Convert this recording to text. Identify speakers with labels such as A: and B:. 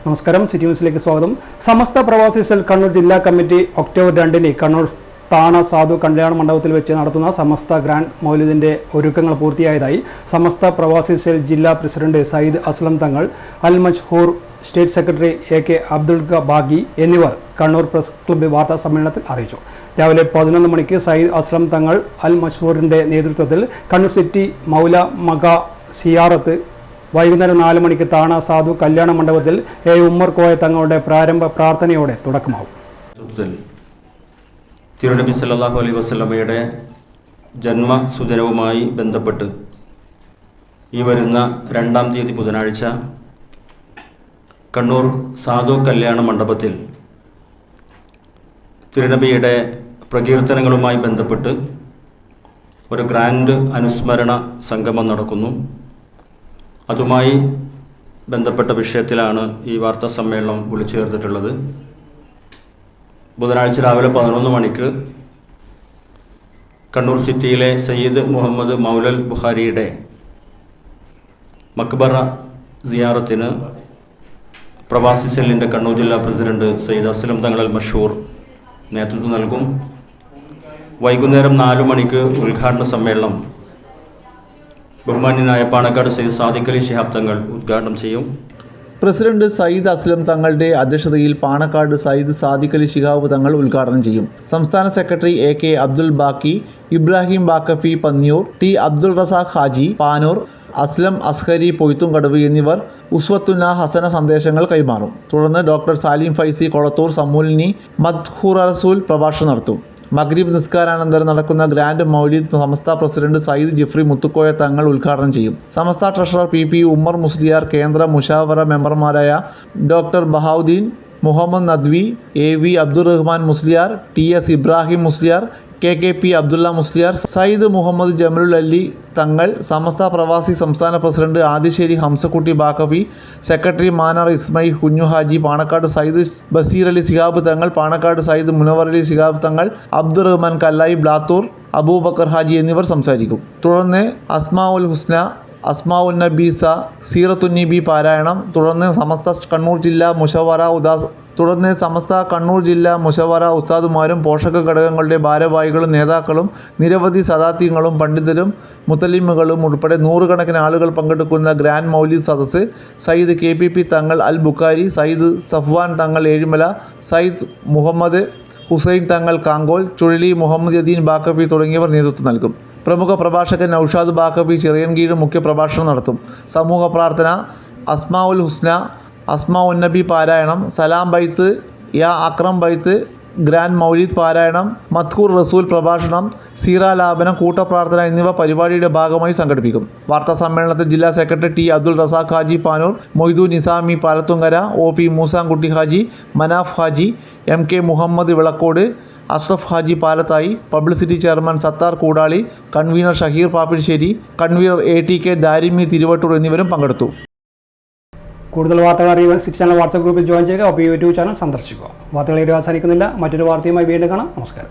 A: നമസ്കാരം, സിറ്റി ന്യൂസിലേക്ക് സ്വാഗതം. സമസ്ത പ്രവാസി സെൽ കണ്ണൂർ ജില്ലാ കമ്മിറ്റി ഒക്ടോബർ 2 കണ്ണൂർ താണ സാധു കല്യാണ മണ്ഡപത്തിൽ വെച്ച് നടത്തുന്ന സമസ്ത ഗ്രാൻഡ് മൗലിദിൻ്റെ ഒരുക്കങ്ങൾ പൂർത്തിയായതായി സമസ്ത പ്രവാസി സെൽ ജില്ലാ president Sayyid Aslam Thangal, Al Mashhoor state secretary AK Abdul Bagi എന്നിവർ കണ്ണൂർ പ്രസ് ക്ലബ്ബ് വാർത്താ സമ്മേളനത്തിൽ അറിയിച്ചു. രാവിലെ 11 മണിക്ക് സയ്യിദ് അസ്ലം തങ്ങൾ അൽ മഷ്ഹൂറിൻ്റെ നേതൃത്വത്തിൽ കണ്ണൂർ സിറ്റി മൗല മക സിയാറത്ത്, വൈകുന്നേരം 4 മണിക്ക് താണ സാധു കല്യാണ മണ്ഡപത്തിൽ ഉമ്മർ കോയ തങ്ങളുടെ പ്രാരംഭ പ്രാർത്ഥനയോടെ തുടക്കമാവും.
B: തിരുനബി സല്ലല്ലാഹു അലൈഹി വസല്ലമയുടെ ജന്മസുദിനവുമായി ബന്ധപ്പെട്ട് ഈ വരുന്ന 2-ാം തീയതി ബുധനാഴ്ച കണ്ണൂർ സാധു കല്യാണ മണ്ഡപത്തിൽ തിരുനബിയുടെ പ്രകീർത്തനങ്ങളുമായി ബന്ധപ്പെട്ട് ഒരു ഗ്രാൻഡ് അനുസ്മരണ സംഗമം നടക്കുന്നു. അതുമായി ബന്ധപ്പെട്ട വിഷയത്തിലാണ് ഈ വാർത്താ സമ്മേളനം വിളിച്ചു ചേർത്തിട്ടുള്ളത്. ബുധനാഴ്ച രാവിലെ 11 മണിക്ക് കണ്ണൂർ സിറ്റിയിലെ സയ്യിദ് മുഹമ്മദ് മൗലൽ ബുഖാരിയുടെ മക്ബറ സിയാറത്തിന് പ്രവാസി സെല്ലിൻ്റെ കണ്ണൂർ ജില്ലാ പ്രസിഡന്റ് സയ്യിദ് അസ്ലം തങ്ങൾ അൽ മഷ്ഹൂർ നേതൃത്വം നൽകും. വൈകുന്നേരം 4 മണിക്ക് ഉദ്ഘാടന സമ്മേളനം ബഹുമാന്യനായ പാണക്കാട് സയ്യിദ് സാദിഖ് അലി ശിഹാബ് തങ്ങൾ ഉദ്ഘാടനം ചെയ്യും.
C: പ്രസിഡന്റ് സയ്യിദ് അസ്ലം തങ്ങളുടെ അധ്യക്ഷതയിൽ പാണക്കാട് സയ്യിദ് സാദിഖ് അലി ശിഹാബ് തങ്ങൾ ഉദ്ഘാടനം ചെയ്യും. സംസ്ഥാന സെക്രട്ടറി AK അബ്ദുൽ ബാക്കി, ഇബ്രാഹിം ബാക്കഫി പന്നിയൂർ, T അബ്ദുൾ റസാഖ് ഹാജി പാനൂർ, അസ്ലം അസ്ഹരി പൊയ്ത്തുംകടവ് എന്നിവർ ഉസ്വത്തുന ഹസന സന്ദേശങ്ങൾ കൈമാറും. തുടർന്ന് ഡോക്ടർ സാലിം ഫൈസി കൊളത്തൂർ സമൂലിനി മദ്ഹൂർ റസൂൽ പ്രഭാഷണം നടത്തും. മഗ്രിബ് നിസ്കാരാനന്തരം നടക്കുന്ന ഗ്രാൻഡ് മൗലിദ് സമസ്ത പ്രസിഡന്റ് സയ്യിദ് ജിഫ്രി മുത്തുക്കോയ തങ്ങൾ ഉദ്ഘാടനം ചെയ്യും. സമസ്ത ട്രഷറർ PP ഉമ്മർ മുസ്ലിയാർ, കേന്ദ്ര മുഷാവറ മെമ്പർമാരായ doctor Bahauddeen Muhammad Nadwi, AV Abdurahman Musliyar, TS Ibrahim Musliyar, KKP Abdulla Musliyar, Sayyid Muhammad Jamalul Ali Thangal, Samastha പ്രവാസി സംസ്ഥാന പ്രസിഡന്റ് ആദിശ്ശേരി ഹംസക്കുട്ടി ബാക്കവി, സെക്രട്ടറി മാനർ ഇസ്മൈൽ കുഞ്ഞുഹാജി, പാണക്കാട് സയ്യിദ് ബസീർ അലി ശിഹാബ് തങ്ങൾ, പാണക്കാട് സയ്യിദ് മുനവർ അലി ശിഹാബ് തങ്ങൾ, അബ്ദുറഹ്മാൻ കല്ലായി ബ്ലാത്തൂർ, അബൂബക്കർ ഹാജി എന്നിവർ സംസാരിക്കും. തുടർന്ന് അസ്മാഉൽ ഹുസ്ന, അസ്മാഉൻ നബീസ, സീറത്തുന്നബി പാരായണം. തുടർന്ന് സമസ്ത കണ്ണൂർ ജില്ലാ മുഷവറ ഉസ്താദുമാരും പോഷക ഘടകങ്ങളുടെ ഭാരവാഹികളും നേതാക്കളും നിരവധി സദാത്യങ്ങളും പണ്ഡിതരും മുത്തലിമുകളും ഉൾപ്പെടെ 100 കണക്കിന് ആളുകൾ പങ്കെടുക്കുന്ന ഗ്രാൻഡ് മൗലിദ് സദസ്സ് സയ്യിദ് KPP തങ്ങൾ അൽ ബുഖാരി, സയ്യിദ് സഫ്വാൻ തങ്ങൾ ഏഴിമല, സയ്യിദ് മുഹമ്മദ് ഹുസൈൻ തങ്ങൾ കാങ്കോൽ, ചുഴലി മുഹമ്മദ് യദീൻ ബാക്കഫി തുടങ്ങിയവർ നേതൃത്വം നൽകും. പ്രമുഖ പ്രഭാഷകൻ നൌഷാദ് ബാക്കഫി ചിറയൻകീഴ് മുഖ്യ പ്രഭാഷണം നടത്തും. സമൂഹ പ്രാർത്ഥന, അസ്മാഉൽ ഹുസ്ന, അസ്മാഉൻ നബി പാരായണം, സലാം ബൈത്ത്, യാ അക്രം ബൈത്ത്, ഗ്രാൻഡ് മൗലിദ് പാരായണം, മദ്ഹൂർ റസൂൽ പ്രഭാഷണം, സീറാലാപനം, കൂട്ടപ്രാർത്ഥന എന്നിവ പരിപാടിയുടെ ഭാഗമായി സംഘടിപ്പിക്കും. വാർത്താ സമ്മേളനത്തിൽ ജില്ലാ secretary T Abdul Razak Haji Panoor, Moidu Nizami Palathunkara, OP Moosankutty Haji, Manaf Haji, MK Muhammad Vilakkode, Ashraf Haji Palathayi, publicity chairman Sathar Koodali, convener Shaheer Pappisseri, convener ATK Darimi Thiruvattur എന്നിവരും പങ്കെടുത്തു.
A: കൂടുതൽ വാർത്തകൾ അറിയുവാൻ സിറ്റി ചാനൽ വാട്സാപ്പ് ഗ്രൂപ്പിൽ ജോയിൻ ചെയ്യുക. ഒപ്പം YouTube ചാനൽ സന്ദർശിക്കുക. വാർത്തകൾ ഇവിടെ അവസാനിക്കുന്നില്ല. മറ്റൊരു വാർത്തയുമായി വീണ്ടും കാണാം. നമസ്കാരം.